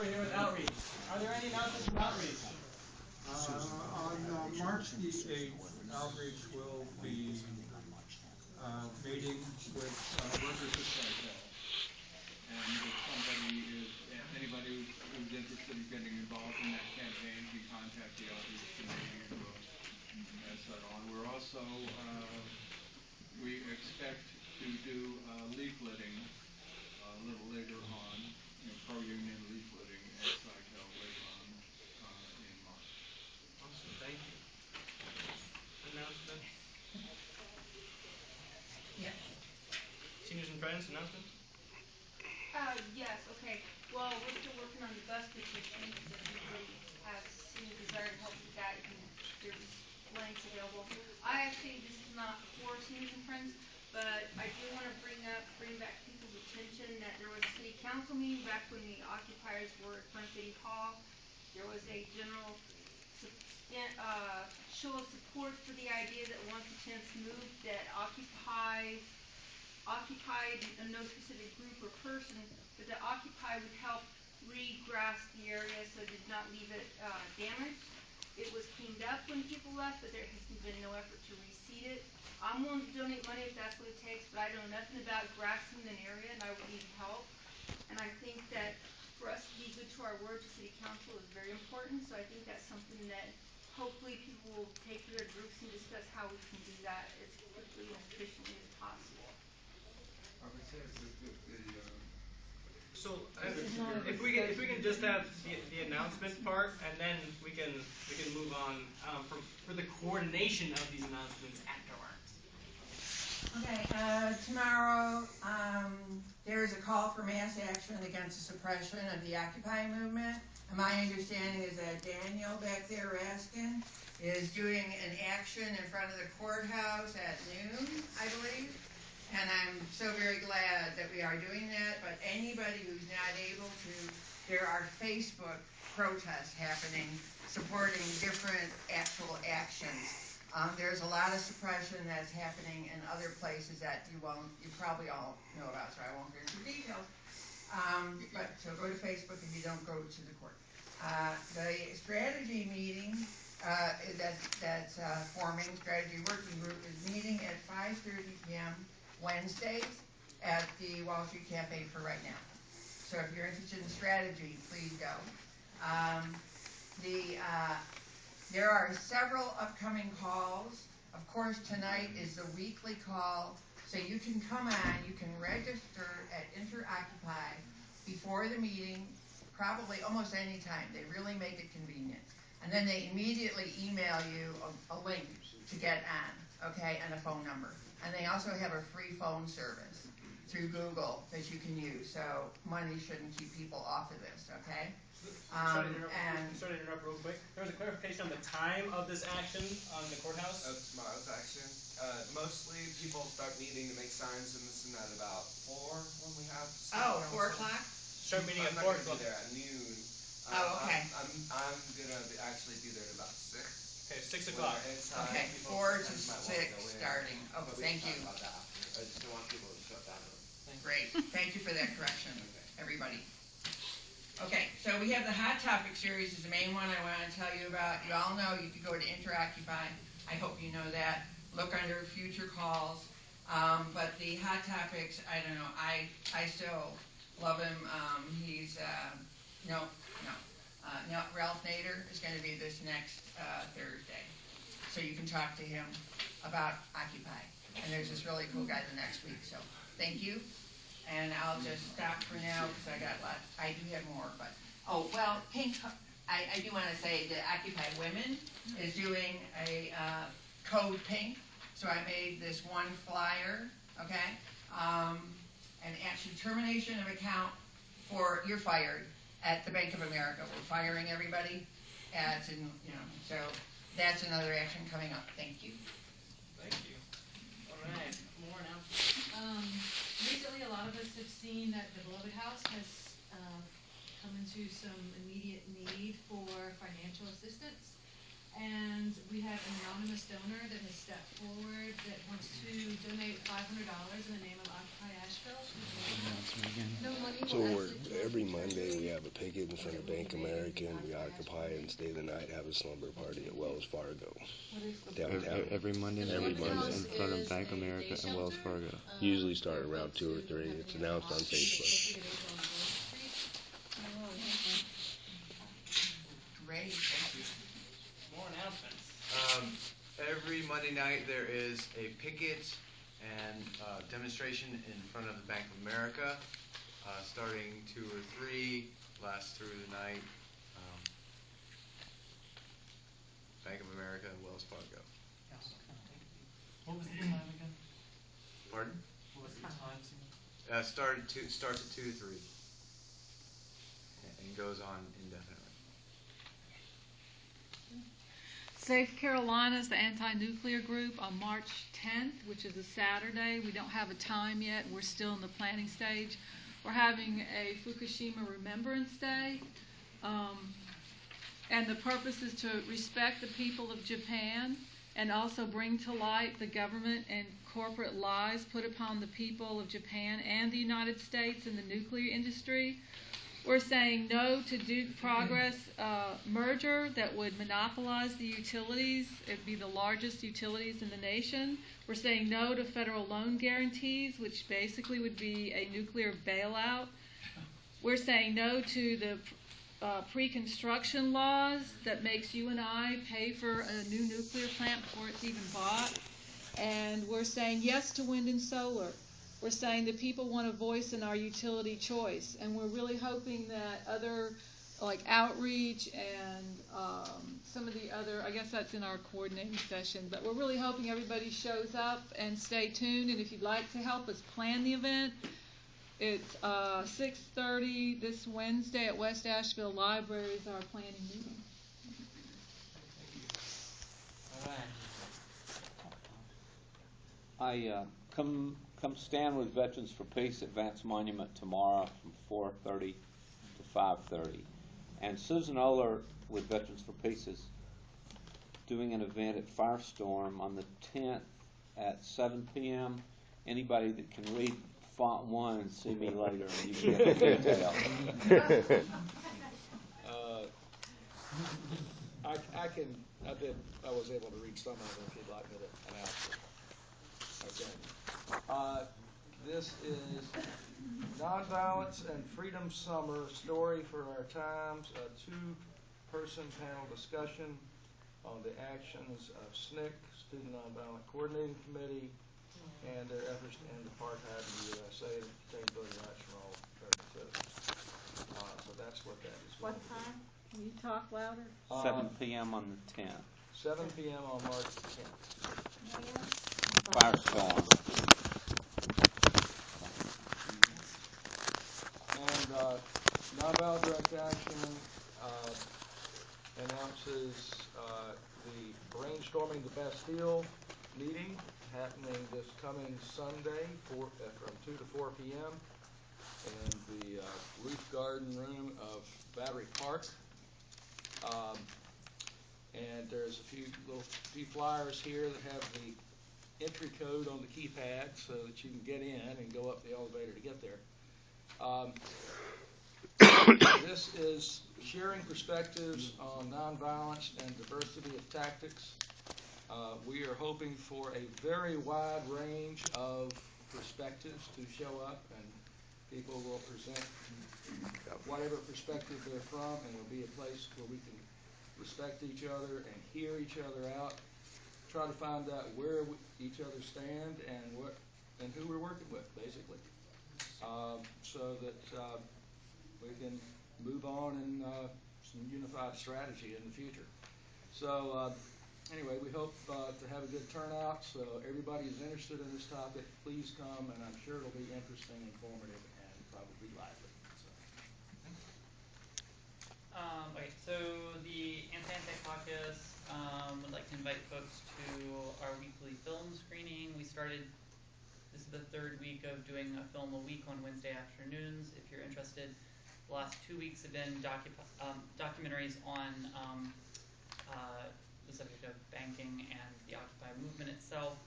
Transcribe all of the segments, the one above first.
Here with outreach. Are there any announcements from outreach? On March the 8th, Outreach will be meeting with workers at Cytel. And if anybody who's interested in getting involved in that campaign can contact the Outreach Committee and we'll pass that on. We're also, we expect to do leafleting a little later on, pro-union leafleting at Cytel later on in March. Awesome, thank you. Announcements? Yes. Seniors and Friends, announcements? Yes, okay. Well, we're still working on the bus petition, because if anybody has seen a desire to help with that, there's blanks available. This is not for Seniors and Friends, but I do want to bring back people's attention that there was a city council meeting back when the occupiers were at Front City Hall. There was a general show of support for the idea that once the tenants moved, that occupied no specific group or person, but the occupy would help regrass the area so it did not leave it damaged. It was cleaned up when people left, but there has been no effort to reseed it. I'm willing to donate money if that's what it takes, but I know nothing about grassing an area and I would need help. And I think that for us to be good to our word to City Council is very important, so I think that's something that hopefully people will take to their groups and discuss how we can do that as quickly and efficiently as possible. I would say So if we can just have the announcement part, and then we can move on for the coordination of these announcements afterwards. Okay, tomorrow there is a call for mass action against the suppression of the Occupy movement. And my understanding is that Daniel back there, Raskin, is doing an action in front of the courthouse at noon, I believe. And I'm so very glad that we are doing that. But anybody who's not able to, there are Facebook protests happening supporting different actual actions. There's a lot of suppression that's happening in other places that you probably all know about, so I won't go into details. So go to Facebook if you don't go to the court. The strategy meeting that's forming, strategy working group, is meeting at 5:30 p.m. Wednesdays at the Wall Street Cafe for right now. So if you're interested in strategy, please go. There are several upcoming calls. Of course, tonight is the weekly call, so you can come on, you can register at InterOccupy before the meeting, probably almost any time. They really make it convenient. And then they immediately email you a link to get on, okay, and a phone number. And they also have a free phone service through Google that you can use, so money shouldn't keep people off of this, okay? Sorry to interrupt real quick. There was a clarification on the time of this action on the courthouse. Tomorrow's action. Mostly people start meeting to make signs and this and that about 4 when we have. 4 o'clock? Start meeting at I'm not 4 going to o'clock. be there at noon. Okay. I'm going to actually be there at about 6. Okay, 6 o'clock. Okay, 4 to 6 starting. Oh, thank you. About that after. I just don't want people to shut down. Great. Thank you for that correction, everybody. Okay, so we have the Hot Topic series is the main one I want to tell you about. You all know you can go to InterOccupy. I hope you know that. Look under future calls. But the Hot Topics, I don't know. I still love him. Ralph Nader is going to be this next Thursday. So you can talk to him about Occupy. And there's this really cool guy the next week. So thank you. And I'll just stop for now because I got lots. I do have more, but Pink. I do want to say that Occupy Women is doing a code Pink. So I made this one flyer, okay? And actually termination of account for you're fired at the Bank of America. We're firing everybody. So that's another action coming up. Thank you. Thank you. All right, more announcements. Recently, a lot of us have seen that the Beloved House has come into some immediate need for financial assistance. and we have an anonymous donor that has stepped forward that wants to donate $500 in the name of Occupy Asheville. No money So will exit every Georgia Monday Treasury. we have a picket in front of Bank American. We occupy and stay the night. Have a slumber party at Wells Fargo downtown. Every Monday Every night Monday. in front of Bank America and Wells Fargo. Usually start around 2 or 3. It's announced on Facebook. Great, thank you. More announcements. Every Monday night there is a picket and demonstration in front of the Bank of America, starting 2 or 3, lasts through the night. Bank of America and Wells Fargo. What was the time again? Pardon? What was the times again? Starts at 2 to 3 and goes on indefinitely. Safe Carolinas, the anti-nuclear group, on March 10th, which is a Saturday. We don't have a time yet. We're still in the planning stage. We're having a Fukushima Remembrance Day. And the purpose is to respect the people of Japan and also bring to light the government and corporate lies put upon the people of Japan and the United States in the nuclear industry. We're saying no to Duke Progress merger that would monopolize the utilities. It would be the largest utilities in the nation. We're saying no to federal loan guarantees, which basically would be a nuclear bailout. We're saying no to the pre-construction laws that makes you and I pay for a new nuclear plant before it's even bought. And we're saying yes to wind and solar. We're saying that people want a voice in our utility choice, and we're really hoping that other, like outreach and some of the other, I guess that's in our coordinating session, but we're really hoping everybody shows up and stay tuned. And if you'd like to help us plan the event, it's 6:30 this Wednesday at West Asheville Library is our planning meeting. All right. I come stand with Veterans for Peace at Vance Monument tomorrow from 4:30 to 5:30. And Susan Oler with Veterans for Peace is doing an event at Firestorm on the 10th at 7 p.m. Anybody that can read font 1 and see me later, and you can get the detail. I was able to read some of it if you'd like me to announce it. Okay. This is Nonviolence and Freedom Summer, Story for Our Times, a 2-person panel discussion on the actions of SNCC, Student Nonviolent Coordinating Committee, and their efforts to end apartheid in the USA and obtain voting rights for all American citizens. So that's what that is. What time? Can you talk louder? 7 p.m. on the 10th. 7 p.m. on March the 10th. Firestorm. And Nonviolent Direct Action announces the Brainstorming the Bastille meeting happening this coming Sunday from 2 to 4 p.m. in the Roof Garden Room of Battery Park. And there's a few flyers here that have the entry code on the keypad so that you can get in and go up the elevator to get there. This is sharing perspectives on nonviolence and diversity of tactics. We are hoping for a very wide range of perspectives to show up, and people will present whatever perspective they're from, and it'll be a place where we can respect each other and hear each other out, try to find out where each other stand and who we're working with, basically, so that we can move on in some unified strategy in the future. So anyway, we hope to have a good turnout. So everybody who's interested in this topic, please come, and I'm sure it'll be interesting, informative, and probably lively. Okay, so the Anti Caucus would like to invite folks to our weekly film screening. This is the 3rd week of doing a film a week on Wednesday afternoons. If you're interested, the last 2 weeks have been documentaries on the subject of banking and the Occupy movement itself.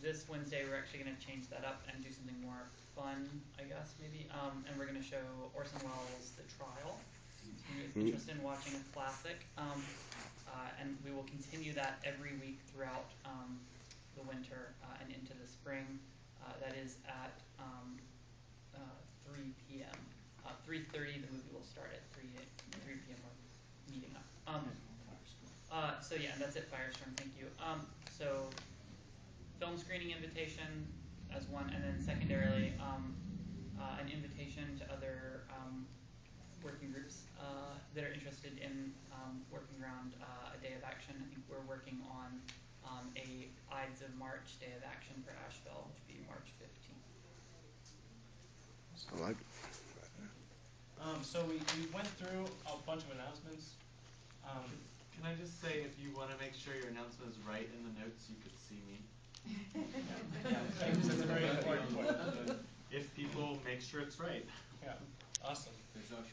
This Wednesday we're actually going to change that up and do something more fun, I guess, maybe. And we're going to show Orson Welles' The Trial. So if you're interested in watching a classic. And we will continue that every week throughout the winter and into the spring. That is at 3 p.m. 3:30 the movie will start at 3 p.m. We're meeting up. So yeah, and that's it, Firestorm. Thank you. So film screening invitation as one, and then secondarily an invitation to other working groups that are interested in working around a day of action. I think we're working on a Ides of March day of action for Asheville, which would be March 15th. I like it. So we went through a bunch of announcements. Can I just say, if you want to make sure your announcement is right in the notes, you could see me. Yeah, thanks. That's a very important point. If people make sure it's right. Yeah, awesome.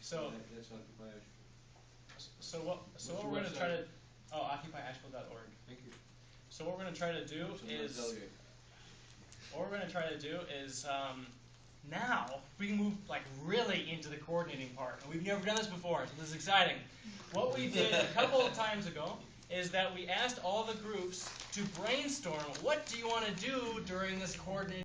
So So what we're going to try to occupyasheville.org. Thank you. So what we're going to try to do is now we can move like really into the coordinating part, and we've never done this before, so this is exciting. What we did a couple of times ago is that we asked all the groups to brainstorm what do you want to do during this coordinating